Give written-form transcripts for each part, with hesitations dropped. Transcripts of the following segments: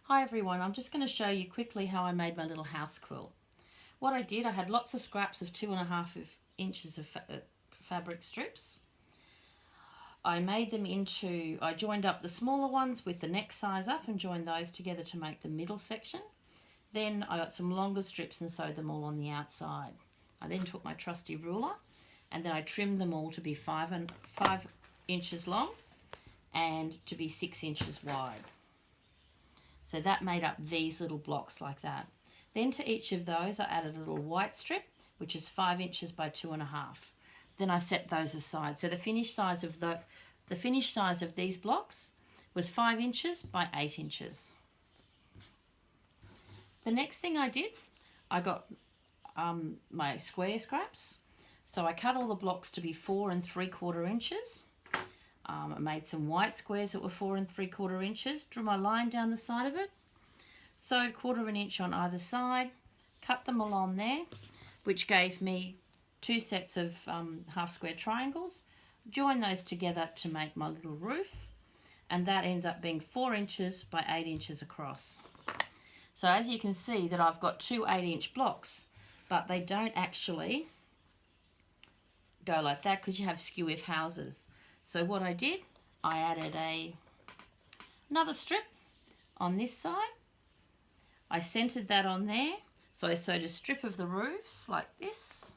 Hi everyone, I'm just going to show you quickly how I made my little house quilt. What I did, I had lots of scraps of 2.5 inches of fabric strips. I joined up the smaller ones with the next size up and joined those together to make the middle section. Then I got some longer strips and sewed them all on the outside. I then took my trusty ruler and then I trimmed them all to be 5 inches long and to be 6 inches wide. So that made up these little blocks like that. Then to each of those I added a little white strip, which is 5 inches by 2.5. Then I set those aside. So the finished size of these blocks was 5 inches by 8 inches. The next thing I did, I got my square scraps. So I cut all the blocks to be 4 3/4 inches. I made some white squares that were 4 3/4 inches, drew my line down the side of it, sewed 1/4 inch on either side, cut them along there, which gave me 2 sets of half square triangles, joined those together to make my little roof, and that ends up being 4 inches by 8 inches across. So as you can see that I've got 2 8-inch blocks, but they don't actually go like that because you have skew-if houses. So what I did, I added another strip on this side. I centered that on there. So I sewed a strip of the roofs like this,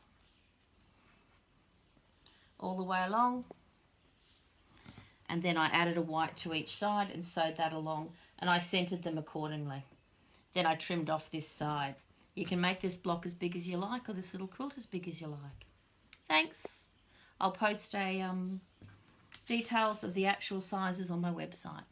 all the way along. And then I added a white to each side and sewed that along, and I centered them accordingly. Then I trimmed off this side. You can make this block as big as you like, or this little quilt as big as you like. Thanks. I'll post details of the actual sizes on my website.